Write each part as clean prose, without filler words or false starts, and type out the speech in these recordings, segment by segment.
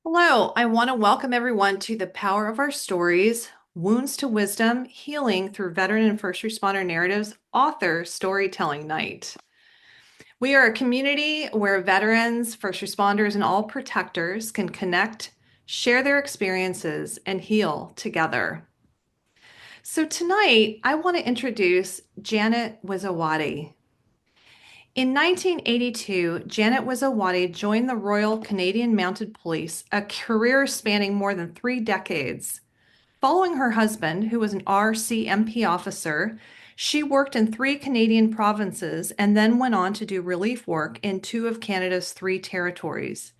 Hello, I want to welcome everyone to the Power of Our Stories, Wounds to Wisdom, Healing Through Veteran and First Responder Narratives Author Storytelling Night. We are a community where veterans, first responders, and all protectors can connect, share their experiences, and heal together. So tonight, I want to introduce Janet Wiszowaty. In 1982, Janet Wiszowaty joined the Royal Canadian Mounted Police, a career spanning more than 3 decades. Following her husband, who was an RCMP officer, she worked in 3 Canadian provinces and then went on to do relief work in 2 of Canada's 3 territories.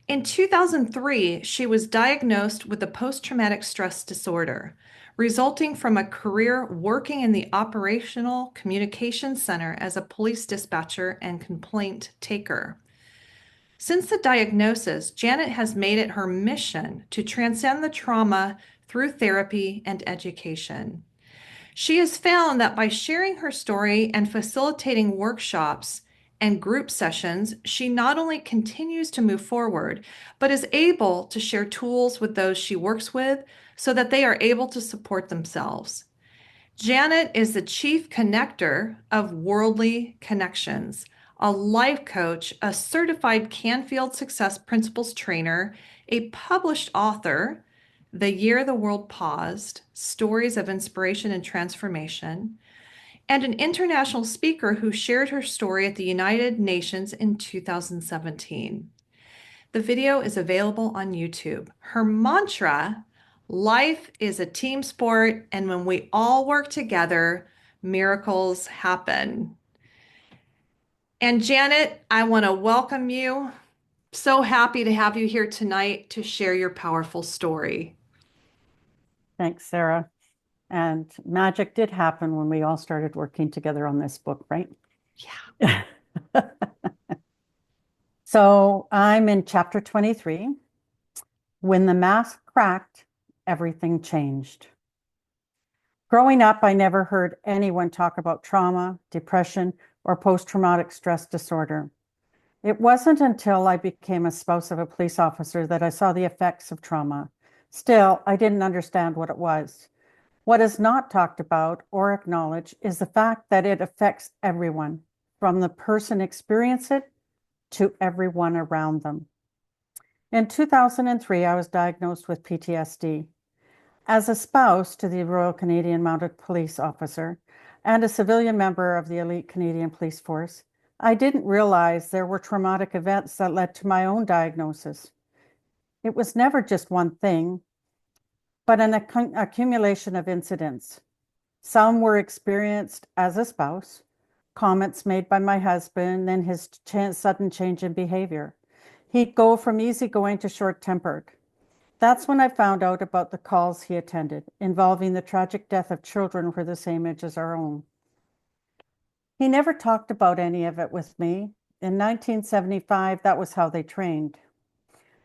In 2003, she was diagnosed with a post-traumatic stress disorder, resulting from a career working in the Operational Communications Center as a police dispatcher and complaint taker. Since the diagnosis, Janet has made it her mission to transcend the trauma through therapy and education. She has found that by sharing her story and facilitating workshops and group sessions, she not only continues to move forward, but is able to share tools with those she works with so that they are able to support themselves. Janet is the chief connector of Worldly Connections, a life coach, a certified Canfield Success Principles trainer, a published author, The Year the World Paused, Stories of Inspiration and Transformation, and an international speaker who shared her story at the United Nations in 2017. The video is available on YouTube. Her mantra, life is a team sport, and when we all work together, miracles happen. And Janet, I want to welcome you. So happy to have you here tonight to share your powerful story. Thanks, Sarah. And magic did happen when we all started working together on this book, right? Yeah. So I'm in chapter 23. When the mask cracked, everything changed. Growing up, I never heard anyone talk about trauma, depression, or post-traumatic stress disorder. It wasn't until I became a spouse of a police officer that I saw the effects of trauma. Still, I didn't understand what it was. What is not talked about or acknowledged is the fact that it affects everyone, from the person experiencing it to everyone around them. In 2003, I was diagnosed with PTSD. As a spouse to the Royal Canadian Mounted Police officer and a civilian member of the elite Canadian Police Force, I didn't realize there were traumatic events that led to my own diagnosis. It was never just one thing, but an accumulation of incidents. Some were experienced as a spouse, comments made by my husband, and his sudden change in behavior. He'd go from easygoing to short-tempered. That's when I found out about the calls he attended, involving the tragic death of children who were the same age as our own. He never talked about any of it with me. In 1975, that was how they trained.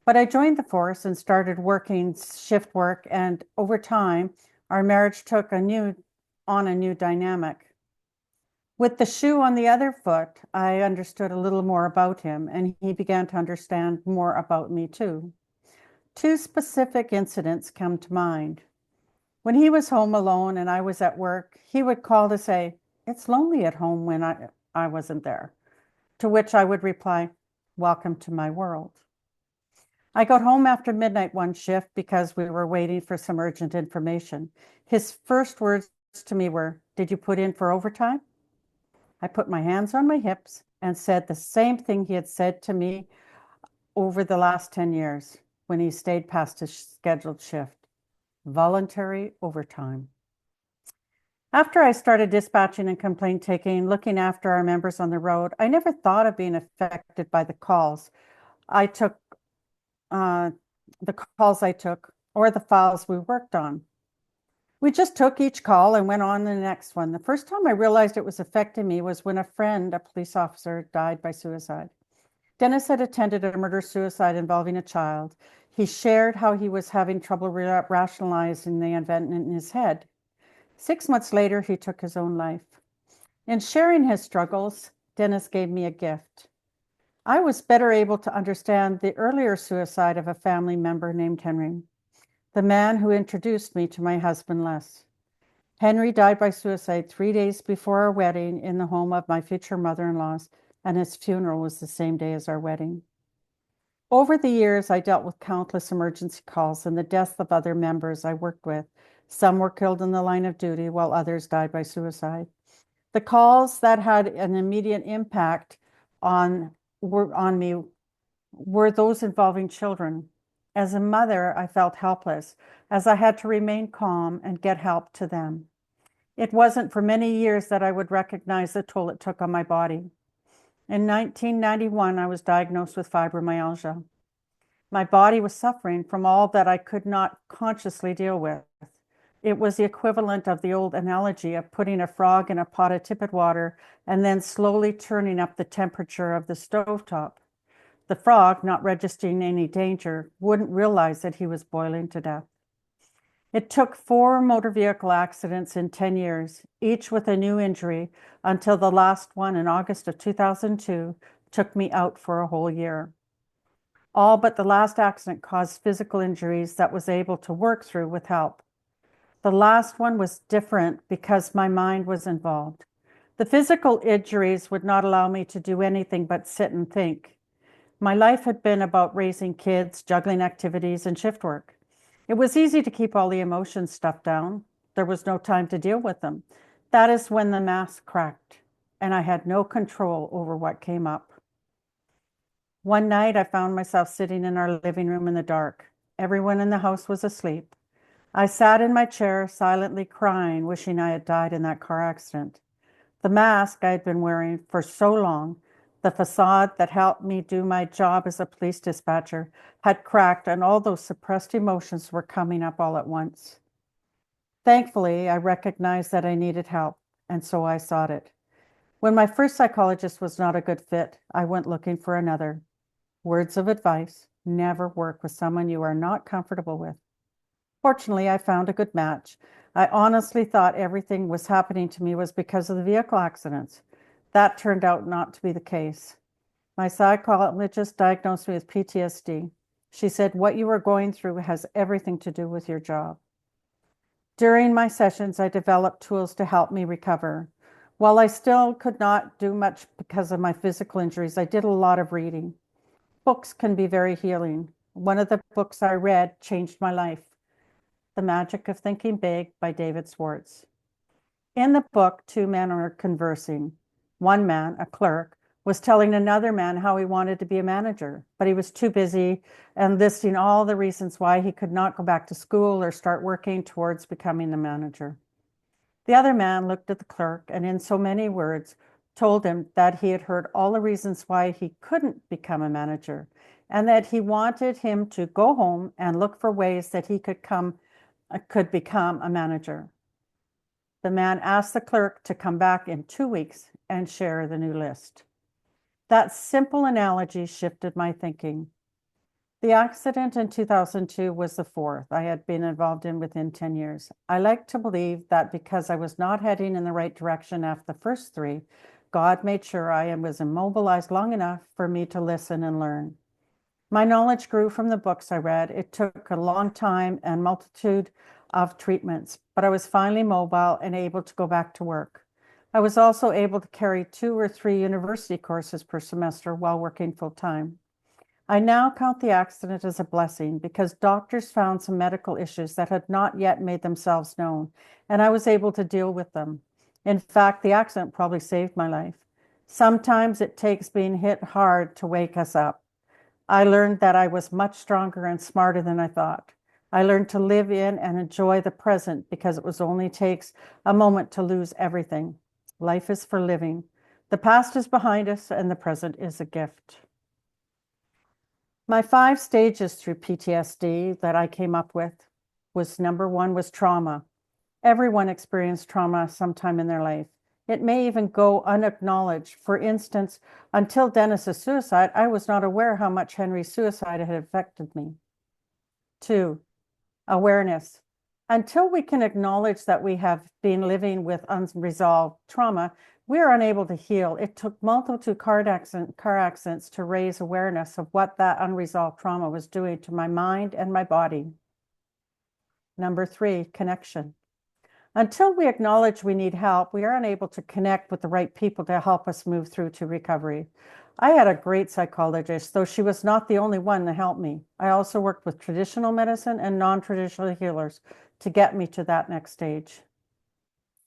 But I joined the force and started working shift work, and over time, our marriage took on a new dynamic. With the shoe on the other foot, I understood a little more about him, and he began to understand more about me too. Two specific incidents come to mind. When he was home alone and I was at work, he would call to say, "It's lonely at home when I wasn't there." To which I would reply, "Welcome to my world." I got home after midnight one shift because we were waiting for some urgent information. His first words to me were, "Did you put in for overtime?" I put my hands on my hips and said the same thing he had said to me over the last 10 years when he stayed past his scheduled shift: voluntary overtime. After I started dispatching and complaint taking, looking after our members on the road, I never thought of being affected by the calls I took, or the files we worked on. We just took each call and went on to the next one. The first time I realized it was affecting me was when a friend, a police officer, died by suicide. Dennis had attended a murder-suicide involving a child. He shared how he was having trouble rationalizing the event in his head. 6 months later, he took his own life. In sharing his struggles, Dennis gave me a gift. I was better able to understand the earlier suicide of a family member named Henry, the man who introduced me to my husband Les. Henry died by suicide 3 days before our wedding in the home of my future mother-in-law's, and his funeral was the same day as our wedding. Over the years, I dealt with countless emergency calls and the deaths of other members I worked with. Some were killed in the line of duty, while others died by suicide. The calls that had an immediate impact on me were those involving children. As a mother, I felt helpless as I had to remain calm and get help to them. It wasn't for many years that I would recognize the toll it took on my body. In 1991, I was diagnosed with fibromyalgia. My body was suffering from all that I could not consciously deal with. It was the equivalent of the old analogy of putting a frog in a pot of tepid water and then slowly turning up the temperature of the stovetop. The frog, not registering any danger, wouldn't realize that he was boiling to death. It took 4 motor vehicle accidents in 10 years, each with a new injury, until the last one in August of 2002 took me out for a whole year. All but the last accident caused physical injuries that was able to work through with help. The last one was different because my mind was involved. The physical injuries would not allow me to do anything but sit and think. My life had been about raising kids, juggling activities, and shift work. It was easy to keep all the emotions stuffed down. There was no time to deal with them. That is when the mask cracked, and I had no control over what came up. One night, I found myself sitting in our living room in the dark. Everyone in the house was asleep. I sat in my chair, silently crying, wishing I had died in that car accident. The mask I had been wearing for so long, the facade that helped me do my job as a police dispatcher, had cracked, and all those suppressed emotions were coming up all at once. Thankfully, I recognized that I needed help, and so I sought it. When my first psychologist was not a good fit, I went looking for another. Words of advice: never work with someone you are not comfortable with. Fortunately, I found a good match. I honestly thought everything was happening to me was because of the vehicle accidents. That turned out not to be the case. My psychologist diagnosed me with PTSD. She said, "What you are going through has everything to do with your job." During my sessions, I developed tools to help me recover. While I still could not do much because of my physical injuries, I did a lot of reading. Books can be very healing. One of the books I read changed my life. The Magic of Thinking Big by David Schwartz. In the book, 2 men are conversing. One man, a clerk, was telling another man how he wanted to be a manager, but he was too busy and listing all the reasons why he could not go back to school or start working towards becoming a manager. The other man looked at the clerk and in so many words told him that he had heard all the reasons why he couldn't become a manager and that he wanted him to go home and look for ways that he could become a manager. The man asked the clerk to come back in 2 weeks and share the new list. That simple analogy shifted my thinking. The accident in 2002 was the 4th I had been involved in within 10 years. I like to believe that because I was not heading in the right direction after the first 3, God made sure I was immobilized long enough for me to listen and learn. My knowledge grew from the books I read. It took a long time and multitude of treatments, but I was finally mobile and able to go back to work. I was also able to carry 2 or 3 university courses per semester while working full time. I now count the accident as a blessing because doctors found some medical issues that had not yet made themselves known, and I was able to deal with them. In fact, the accident probably saved my life. Sometimes it takes being hit hard to wake us up. I learned that I was much stronger and smarter than I thought. I learned to live in and enjoy the present because it only takes a moment to lose everything. Life is for living. The past is behind us and the present is a gift. My 5 stages through PTSD that I came up with was number 1 was trauma. Everyone experienced trauma sometime in their life. It may even go unacknowledged. For instance, until Dennis's suicide, I was not aware how much Henry's suicide had affected me. 2, awareness. Until we can acknowledge that we have been living with unresolved trauma, We are unable to heal. It took multiple car accidents to raise awareness of what that unresolved trauma was doing to my mind and my body. Number 3, connection. Until we acknowledge we need help, we are unable to connect with the right people to help us move through to recovery. I had a great psychologist, though she was not the only one to help me. I also worked with traditional medicine and non-traditional healers to get me to that next stage.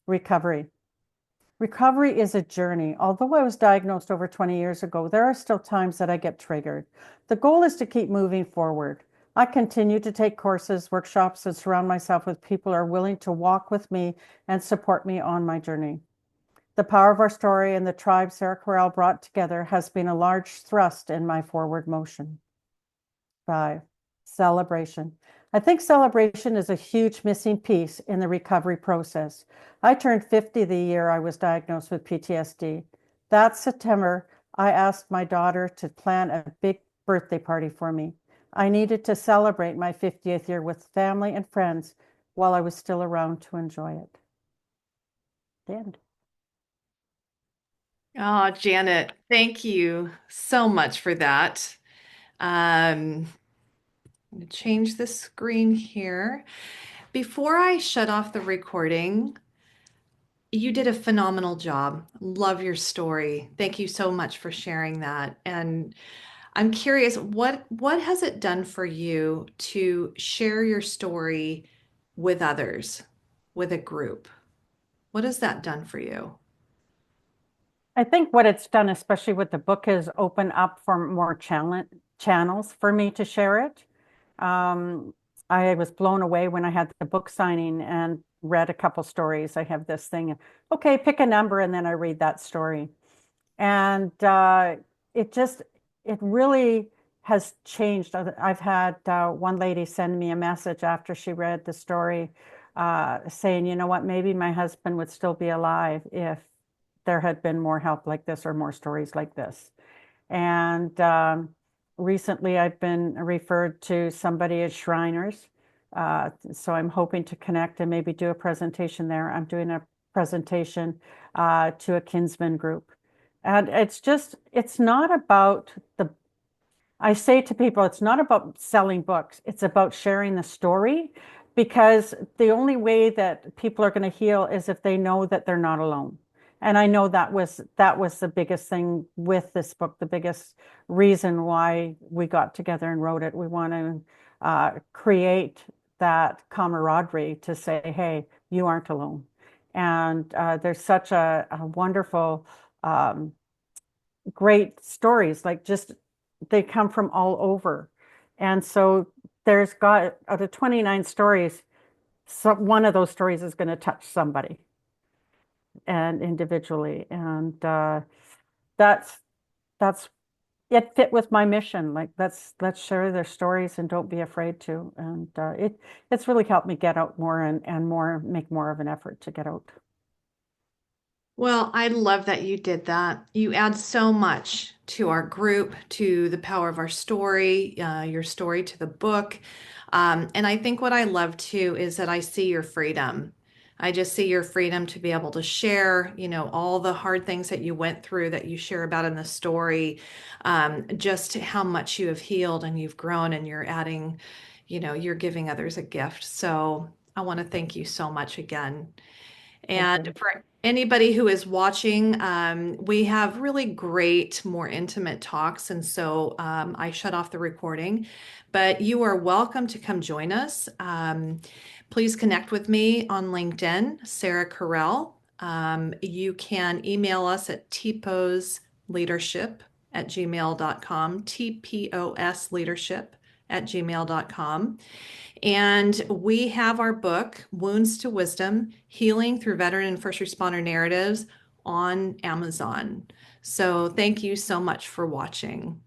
Recovery. Recovery is a journey. Although I was diagnosed over 20 years ago, there are still times that I get triggered. The goal is to keep moving forward. I continue to take courses, workshops, and surround myself with people who are willing to walk with me and support me on my journey. The power of our story and the tribe Sarah Correll brought together has been a large thrust in my forward motion. 5, celebration. I think celebration is a huge missing piece in the recovery process. I turned 50 the year I was diagnosed with PTSD. That September, I asked my daughter to plan a big birthday party for me. I needed to celebrate my 50th year with family and friends while I was still around to enjoy it. The end. Oh, Janet, thank you so much for that. I'm going to change the screen here. Before I shut off the recording, you did a phenomenal job. Love your story. Thank you so much for sharing that. And I'm curious, what has it done for you to share your story with others, with a group? What has that done for you? I think what it's done, especially with the book, is open up for more channels for me to share it. Um, I was blown away when I had the book signing and read a couple stories. I have this thing, okay, pick a number, and then I read that story. And it just, it really has changed. I've had one lady send me a message after she read the story saying, you know what, maybe my husband would still be alive if there had been more help like this or more stories like this. And recently I've been referred to somebody at Shriners. So I'm hoping to connect and maybe do a presentation there. I'm doing a presentation to a kinsman group. And it's just, it's not about the, I say to people, it's not about selling books. It's about sharing the story, because the only way that people are going to heal is if they know that they're not alone. And I know that was the biggest thing with this book, the biggest reason why we got together and wrote it. We want to create that camaraderie to say, hey, you aren't alone. And there's such a wonderful, great stories, like just they come from all over. And so there's got, out of 29 stories, so one of those stories is going to touch somebody and individually. And that's that's it fit with my mission. Like let's share their stories and don't be afraid to. And it's really helped me get out more and more, make more of an effort to get out. Well, I love that you did that. You add so much to our group, to the power of our story, your story to the book. And I think what I love too is that I see your freedom. I just see your freedom to be able to share, all the hard things that you went through that you share about in the story, just how much you have healed and you've grown and you're adding, you're giving others a gift. So I want to thank you so much again. Thank And you. for anybody who is watching, we have really great, more intimate talks. And so I shut off the recording, but you are welcome to come join us. Please connect with me on LinkedIn, Sarah Carell. You can email us at tposleadership@gmail.com, tposleadership@gmail.com. And we have our book, Wounds to Wisdom, Healing Through Veteran and First Responder Narratives, on Amazon. So thank you so much for watching.